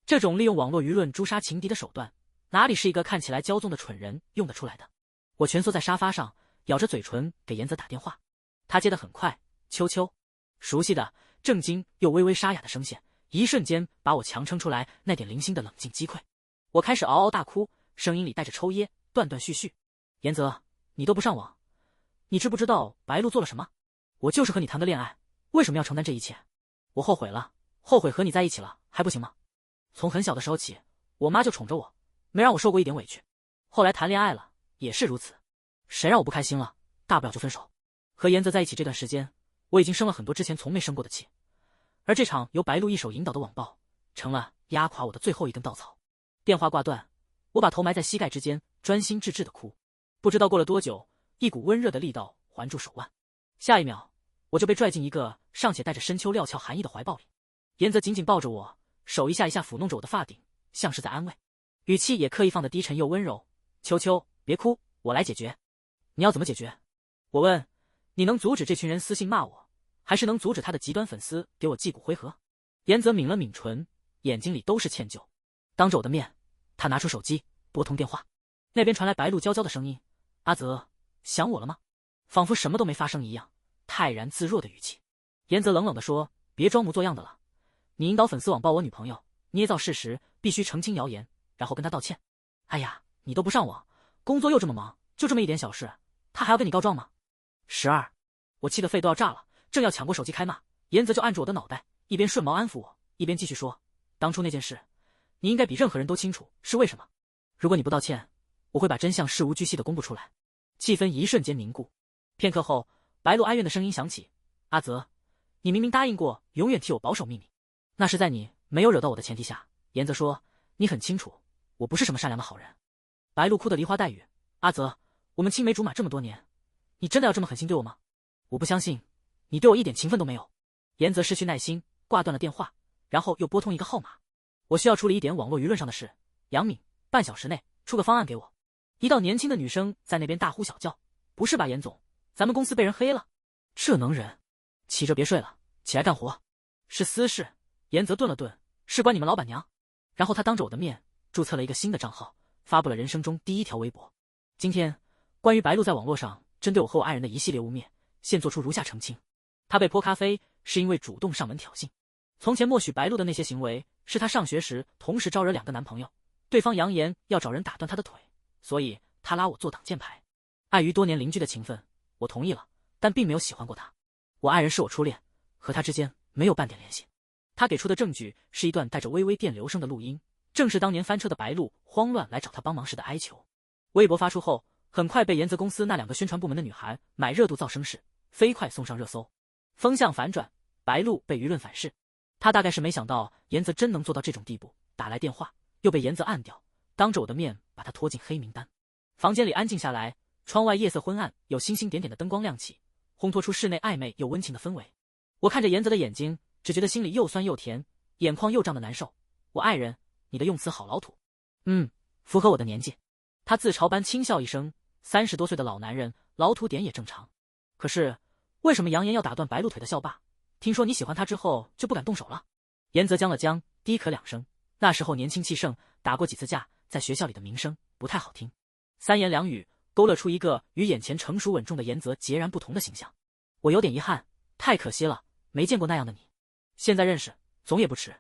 这种利用网络舆论诛杀情敌的手段，哪里是一个看起来骄纵的蠢人用得出来的？我蜷缩在沙发上，咬着嘴唇给严泽打电话。他接得很快：“秋秋。”熟悉的、正经又微微沙哑的声线，一瞬间把我强撑出来那点零星的冷静击溃。我开始嗷嗷大哭，声音里带着抽噎，断断续续：“严泽，你都不上网，你知不知道白鹿做了什么？我就是和你谈个恋爱，为什么要承担这一切？我后悔了，后悔和你在一起了，还不行吗？从很小的时候起，我妈就宠着我，没让我受过一点委屈。后来谈恋爱了，也是如此。谁让我不开心了，大不了就分手。和严泽在一起这段时间，我已经生了很多之前从没生过的气，而这场由白鹿一手引导的网暴，成了压垮我的最后一根稻草。”电话挂断，我把头埋在膝盖之间，专心致志的哭。不知道过了多久，一股温热的力道环住手腕，下一秒，我就被拽进一个尚且带着深秋料峭寒意的怀抱里。严泽紧紧抱着我，手一下一下抚弄着我的发顶，像是在安慰，语气也刻意放得低沉又温柔：“秋秋，别哭，我来解决。”“你要怎么解决？”我问。“你能阻止这群人私信骂我，还是能阻止他的极端粉丝给我寄骨灰盒？”严泽抿了抿唇，眼睛里都是歉疚。当着我的面，他拿出手机拨通电话，那边传来白鹿娇娇的声音：“阿泽，想我了吗？”仿佛什么都没发生一样，泰然自若的语气。严泽冷冷地说：“别装模作样的了，你引导粉丝网暴我女朋友，捏造事实，必须澄清谣言，然后跟她道歉。哎呀，你都不上网，工作又这么忙，就这么一点小事，他还要跟你告状吗？”12，我气得肺都要炸了，正要抢过手机开骂，严泽就按住我的脑袋，一边顺毛安抚我，一边继续说：“当初那件事，你应该比任何人都清楚是为什么。如果你不道歉，我会把真相事无巨细地公布出来。”气氛一瞬间凝固。片刻后，白鹿哀怨的声音响起：“阿泽，你明明答应过永远替我保守秘密，那是在你没有惹到我的前提下。”严泽说：“你很清楚，我不是什么善良的好人。”白鹿哭得梨花带雨：“阿泽，我们青梅竹马这么多年，你真的要这么狠心对我吗？我不相信，你对我一点情分都没有。”严泽失去耐心，挂断了电话，然后又拨通一个号码：“我需要处理一点网络舆论上的事，杨敏，半小时内出个方案给我。”一道年轻的女生在那边大呼小叫：“不是吧，严总，咱们公司被人黑了？这能忍？起着别睡了，起来干活。”“是私事。”严泽顿了顿，“事关你们老板娘。”然后他当着我的面注册了一个新的账号，发布了人生中第一条微博。今天，关于白鹿在网络上针对我和我爱人的一系列污蔑，现做出如下澄清：他被泼咖啡是因为主动上门挑衅。从前默许白鹿的那些行为，是他上学时同时招惹2个男朋友，对方扬言要找人打断他的腿，所以他拉我做挡箭牌。碍于多年邻居的情分，我同意了，但并没有喜欢过他。我爱人是我初恋，和他之间没有半点联系。他给出的证据是一段带着微微电流声的录音，正是当年翻车的白鹿慌乱来找他帮忙时的哀求。微博发出后，很快被严泽公司那2个宣传部门的女孩买热度造声势，飞快送上热搜。风向反转，白鹿被舆论反噬。他大概是没想到严泽真能做到这种地步，打来电话又被严泽按掉，当着我的面把他拖进黑名单。房间里安静下来，窗外夜色昏暗，有星星点点的灯光亮起，烘托出室内暧昧又温情的氛围。我看着严泽的眼睛，只觉得心里又酸又甜，眼眶又胀得难受。我爱人，你的用词好老土。符合我的年纪。他自嘲般轻笑一声，30多岁的老男人，老土点也正常。可是，为什么扬言要打断白鹿腿的校霸？听说你喜欢他之后就不敢动手了？严泽僵了僵，低咳2声。那时候年轻气盛，打过几次架，在学校里的名声不太好听。3言2语勾勒出一个与眼前成熟稳重的严泽截然不同的形象。我有点遗憾，太可惜了，没见过那样的你。现在认识，总也不迟。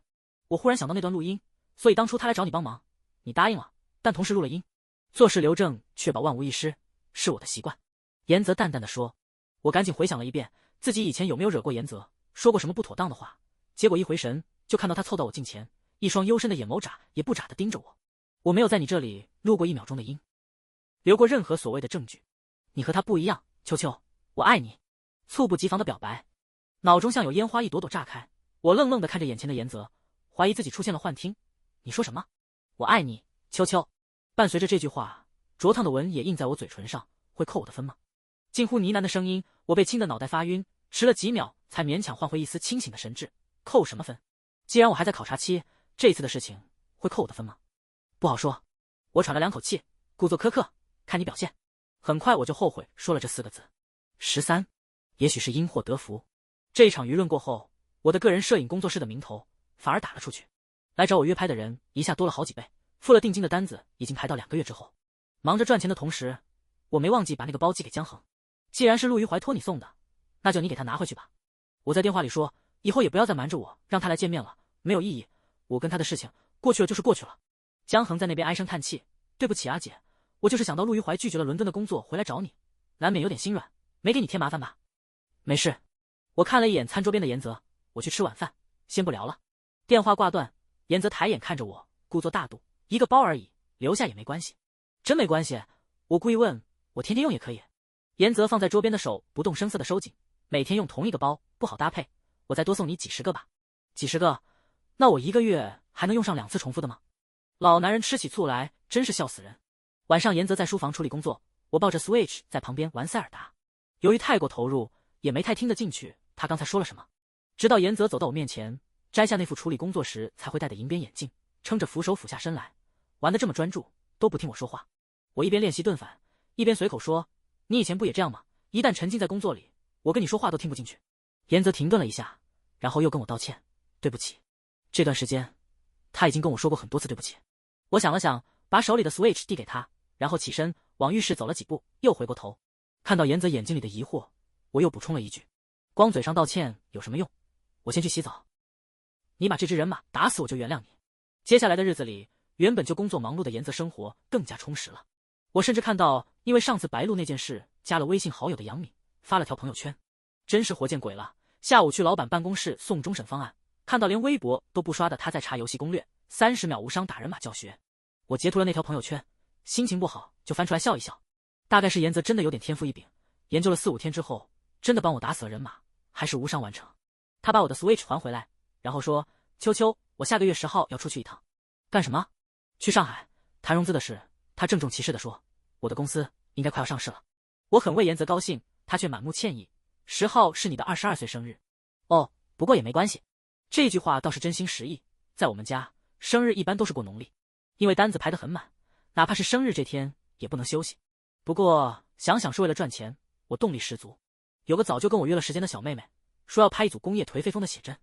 我忽然想到那段录音，所以当初他来找你帮忙，你答应了，但同时录了音。做事留证，确保万无一失，是我的习惯。严泽淡淡的说。我赶紧回想了一遍，自己以前有没有惹过严泽，说过什么不妥当的话。结果一回神，就看到他凑到我近前，一双幽深的眼眸眨也不眨的盯着我。我没有在你这里录过1秒钟的音，留过任何所谓的证据。你和他不一样，秋秋，我爱你。猝不及防的表白，脑中像有烟花一朵朵炸开。我愣愣的看着眼前的严泽，怀疑自己出现了幻听。你说什么？我爱你，秋秋。伴随着这句话，灼烫的吻也印在我嘴唇上，会扣我的分吗？近乎呢喃的声音，我被亲得脑袋发晕，迟了几秒才勉强换回一丝清醒的神智。扣什么分？既然我还在考察期，这次的事情会扣我的分吗？不好说。我喘了2口气，故作苛刻，看你表现。很快我就后悔说了这4个字。13，也许是因祸得福。这一场舆论过后，我的个人摄影工作室的名头反而打了出去，来找我约拍的人一下多了好几倍，付了定金的单子已经排到2个月之后。忙着赚钱的同时，我没忘记把那个包寄给江恒。既然是陆于怀托你送的，那就你给他拿回去吧。我在电话里说，以后也不要再瞒着我，让他来见面了，没有意义。我跟他的事情过去了就是过去了。江恒在那边唉声叹气，对不起啊姐，我就是想到陆于怀拒绝了伦敦的工作回来找你，难免有点心软，没给你添麻烦吧？没事。我看了一眼餐桌边的严泽，我去吃晚饭，先不聊了。电话挂断，严泽抬眼看着我，故作大度，一个包而已，留下也没关系。真没关系？我故意问，我天天用也可以。严泽放在桌边的手不动声色的收紧，每天用同一个包不好搭配，我再多送你几十个吧。几十个？那我1个月还能用上2次重复的吗？老男人吃起醋来真是笑死人。晚上严泽在书房处理工作，我抱着 Switch 在旁边玩塞尔达。由于太过投入，也没太听得进去他刚才说了什么。直到严泽走到我面前，摘下那副处理工作时才会戴的银边眼镜，撑着扶手俯下身来，玩得这么专注，都不听我说话。我一边练习盾反，一边随口说，你以前不也这样吗？一旦沉浸在工作里，我跟你说话都听不进去。严泽停顿了一下，然后又跟我道歉，对不起。这段时间他已经跟我说过很多次对不起。我想了想，把手里的 Switch 递给他，然后起身往浴室走了几步，又回过头，看到严泽眼睛里的疑惑，我又补充了一句，光嘴上道歉有什么用？我先去洗澡。你把这只人马打死我就原谅你。接下来的日子里，原本就工作忙碌的严泽生活更加充实了。我甚至看到因为上次白鹿那件事加了微信好友的杨敏发了条朋友圈，真是活见鬼了。下午去老板办公室送终审方案，看到连微博都不刷的他在查游戏攻略，30秒无伤打人马教学。我截图了那条朋友圈，心情不好就翻出来笑一笑。大概是严泽真的有点天赋异禀，研究了4、5天之后，真的帮我打死了人马，还是无伤完成。他把我的 Switch 还回来，然后说：“秋秋，我下个月10号要出去一趟。”干什么？去上海谈融资的事。他郑重其事地说：“我的公司应该快要上市了。”我很为严泽高兴，他却满目歉意：“10号是你的22岁生日。”哦，不过也没关系。这句话倒是真心实意，在我们家，生日一般都是过农历，因为单子排得很满，哪怕是生日这天也不能休息。不过想想是为了赚钱，我动力十足。有个早就跟我约了时间的小妹妹，说要拍一组工业颓废风的写真，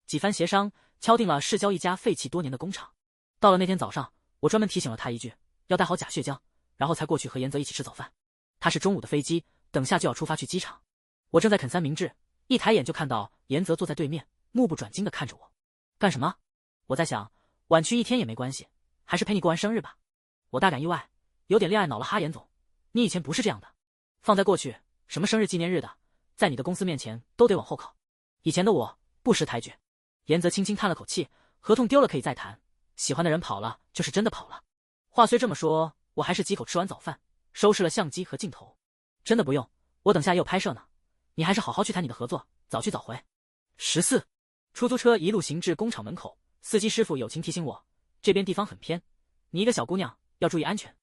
几番协商，敲定了市郊一家废弃多年的工厂。到了那天早上，我专门提醒了她一句，要带好假血浆，然后才过去和严泽一起吃早饭。他是中午的飞机，等下就要出发去机场。我正在啃三明治，一抬眼就看到严泽坐在对面，目不转睛地看着我。干什么？我在想，晚去1天也没关系，还是陪你过完生日吧。我大感意外，有点恋爱脑了哈。严总，你以前不是这样的。放在过去，什么生日纪念日的，在你的公司面前都得往后靠。以前的我不识抬举。严泽轻轻叹了口气，合同丢了可以再谈，喜欢的人跑了就是真的跑了。话虽这么说，我还是几口吃完早饭，收拾了相机和镜头。真的不用，我等下也有拍摄呢。你还是好好去谈你的合作，早去早回。14，出租车一路行至工厂门口，司机师傅友情提醒我，这边地方很偏，你一个小姑娘要注意安全。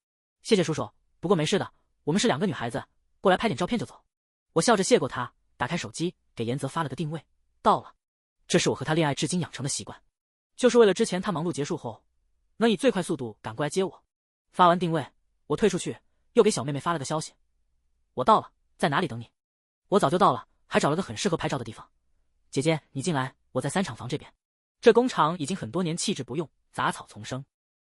谢谢叔叔，不过没事的，我们是2个女孩子，过来拍点照片就走。我笑着谢过他，打开手机给严泽发了个定位，到了。这是我和他恋爱至今养成的习惯，就是为了之前他忙碌结束后能以最快速度赶过来接我。发完定位，我退出去，又给小妹妹发了个消息，我到了，在哪里等你。我早就到了，还找了个很适合拍照的地方。姐姐你进来，我在3厂房这边。这工厂已经很多年弃之不用，杂草丛生，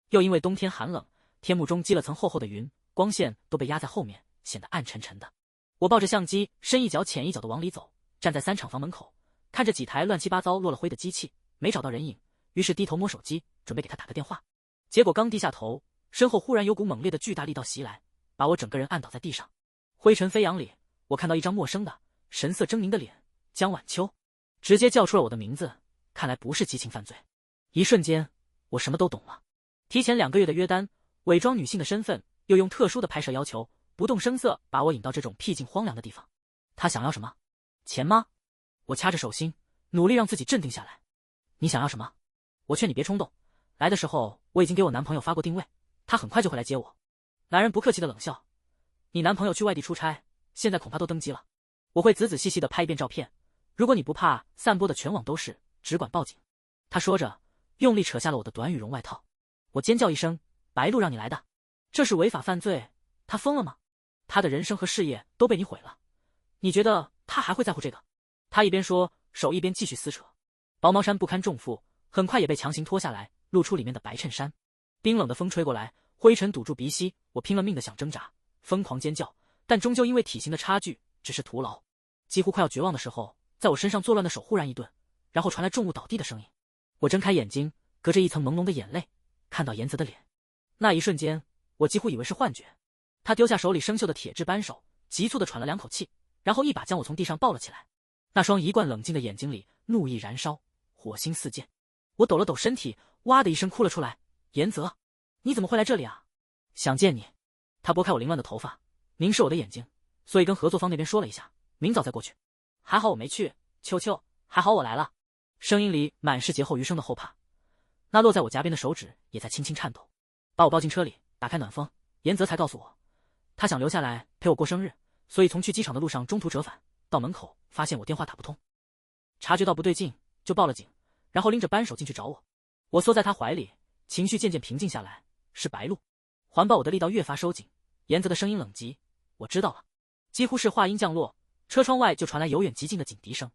又因为冬天寒冷，天幕中积了层厚厚的云，光线都被压在后面，显得暗沉沉的。我抱着相机，深一脚浅一脚的往里走，站在3厂房门口，看着几台乱七八糟落了灰的机器，没找到人影，于是低头摸手机，准备给他打个电话。结果刚低下头，身后忽然有股猛烈的巨大力道袭来，把我整个人按倒在地上。灰尘飞扬里，我看到一张陌生的神色狰狞的脸，江晚秋，直接叫出了我的名字。看来不是激情犯罪。一瞬间我什么都懂了，提前2个月的约单，伪装女性的身份，又用特殊的拍摄要求，不动声色把我引到这种僻静荒凉的地方。他想要什么？钱吗？我掐着手心，努力让自己镇定下来。你想要什么？我劝你别冲动，来的时候我已经给我男朋友发过定位，他很快就会来接我。男人不客气的冷笑，你男朋友去外地出差，现在恐怕都登机了。我会仔仔细细的拍一遍照片，如果你不怕散播的全网都是，只管报警。他说着用力扯下了我的短羽绒外套。我尖叫一声，白鹿让你来的，这是违法犯罪。他疯了吗？他的人生和事业都被你毁了，你觉得他还会在乎这个？他一边说，手一边继续撕扯。薄毛衫不堪重负，很快也被强行脱下来，露出里面的白衬衫。冰冷的风吹过来，灰尘堵住鼻息，我拼了命的想挣扎，疯狂尖叫，但终究因为体型的差距只是徒劳。几乎快要绝望的时候，在我身上作乱的手忽然一顿，然后传来重物倒地的声音。我睁开眼睛，隔着一层朦胧的眼泪，看到严泽的脸。那一瞬间，我几乎以为是幻觉。他丢下手里生锈的铁质扳手，急促地喘了2口气，然后一把将我从地上抱了起来。那双一贯冷静的眼睛里怒意燃烧，火星四溅。我抖了抖身体，哇的一声哭了出来。严泽，你怎么会来这里啊？想见你。他拨开我凌乱的头发，凝视我的眼睛，所以跟合作方那边说了一下，明早再过去。还好我没去，秋秋，还好我来了。声音里满是劫后余生的后怕。那落在我颊边的手指也在轻轻颤抖。把我抱进车里，打开暖风，严泽才告诉我，他想留下来陪我过生日，所以从去机场的路上中途折返，到门口发现我电话打不通，察觉到不对劲就报了警，然后拎着扳手进去找我。我缩在他怀里，情绪渐渐平静下来。是白鹿。环抱我的力道越发收紧，严泽的声音冷极，我知道了。几乎是话音降落，车窗外就传来由远及近的警笛声。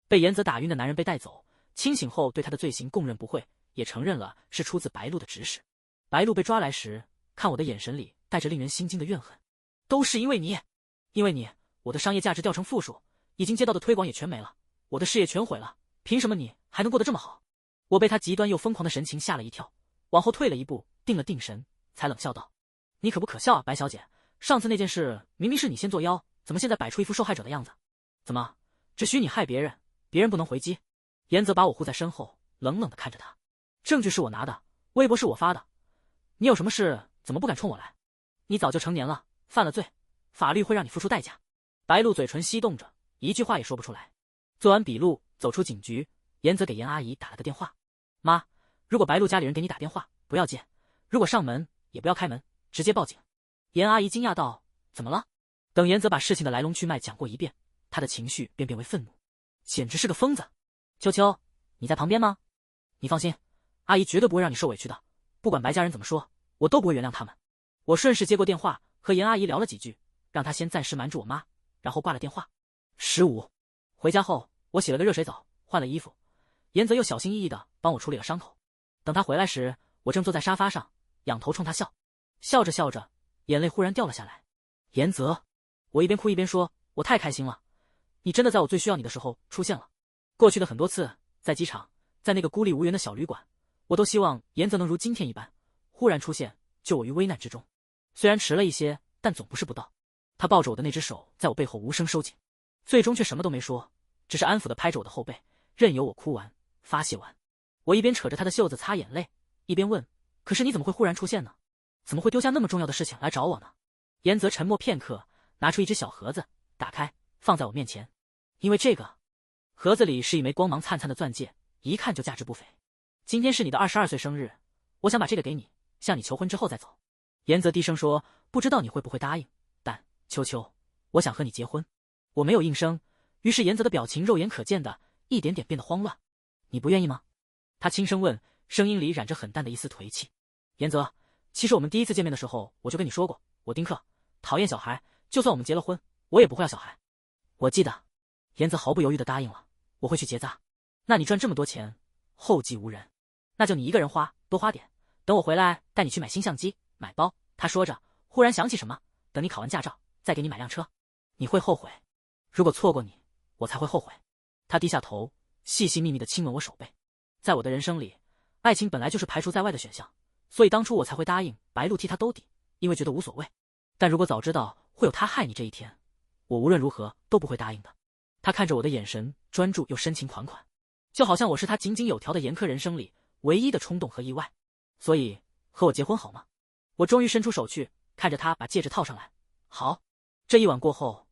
被严泽打晕的男人被带走，清醒后对他的罪行供认不讳，也承认了是出自白鹿的指使。白鹿被抓来时，看我的眼神里带着令人心惊的怨恨。都是因为你，因为你，我的商业价值掉成负数，已经接到的推广也全没了，我的事业全毁了，凭什么你还能过得这么好？我被他极端又疯狂的神情吓了一跳，往后退了一步，定了定神，才冷笑道：“你可不可笑啊，白小姐！上次那件事明明是你先作妖，怎么现在摆出一副受害者的样子？怎么，只许你害别人，别人不能回击？”严泽把我护在身后，冷冷的看着他。证据是我拿的，微博是我发的，你有什么事怎么不敢冲我来？你早就成年了，犯了罪，法律会让你付出代价。白露嘴唇翕动着，一句话也说不出来。做完笔录，走出警局，严泽给严阿姨打了个电话：“妈，如果白露家里人给你打电话，不要接；如果上门，也不要开门，直接报警。”严阿姨惊讶道：“怎么了？”等严泽把事情的来龙去脉讲过一遍，他的情绪便变为愤怒，简直是个疯子。秋秋，你在旁边吗？你放心，阿姨绝对不会让你受委屈的，不管白家人怎么说，我都不会原谅他们。我顺势接过电话，和严阿姨聊了几句，让她先暂时瞒住我妈，然后挂了电话。15回家后，我洗了个热水澡，换了衣服，严泽又小心翼翼地帮我处理了伤口。等他回来时，我正坐在沙发上，仰头冲他笑，笑着笑着，眼泪忽然掉了下来。严泽，我一边哭一边说，我太开心了，你真的在我最需要你的时候出现了。过去的很多次，在机场，在那个孤立无援的小旅馆，我都希望严泽能如今天一般，忽然出现，救我于危难之中。虽然迟了一些，但总不是不到。他抱着我的那只手在我背后无声收紧，最终却什么都没说，只是安抚地拍着我的后背，任由我哭完发泄完。我一边扯着他的袖子擦眼泪，一边问：“可是你怎么会忽然出现呢？怎么会丢下那么重要的事情来找我呢？”严泽沉默片刻，拿出一只小盒子，打开放在我面前。因为这个盒子里是一枚光芒灿灿的钻戒，一看就价值不菲。今天是你的22岁生日，我想把这个给你，向你求婚之后再走。严泽低声说：“不知道你会不会答应，但秋秋，我想和你结婚。”我没有应声，于是严泽的表情肉眼可见的一点点变得慌乱。你不愿意吗？他轻声问，声音里染着很淡的一丝颓气。严泽，其实我们第一次见面的时候，我就跟你说过，我丁克，讨厌小孩，就算我们结了婚，我也不会要小孩。我记得。严泽毫不犹豫地答应了，我会去结扎。那你赚这么多钱，后继无人，那就你一个人花，多花点。等我回来带你去买新相机，买包。他说着，忽然想起什么，等你考完驾照，再给你买辆车。你会后悔，如果错过你，我才会后悔。他低下头，细细密密地亲吻我手背。在我的人生里，爱情本来就是排除在外的选项，所以当初我才会答应白露替他兜底，因为觉得无所谓。但如果早知道会有他害你这一天，我无论如何都不会答应的。他看着我的眼神专注又深情款款，就好像我是他井井有条的严苛人生里唯一的冲动和意外。所以和我结婚好吗？我终于伸出手去，看着他把戒指套上来。好。这一晚过后，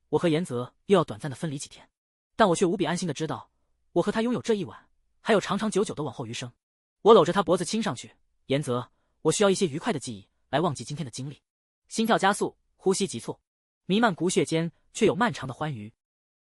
我和严泽又要短暂的分离几天，但我却无比安心的知道，我和他拥有这一晚，还有长长久久的往后余生。我搂着他脖子亲上去，严泽，我需要一些愉快的记忆来忘记今天的经历。心跳加速，呼吸急促，弥漫骨血间却有漫长的欢愉。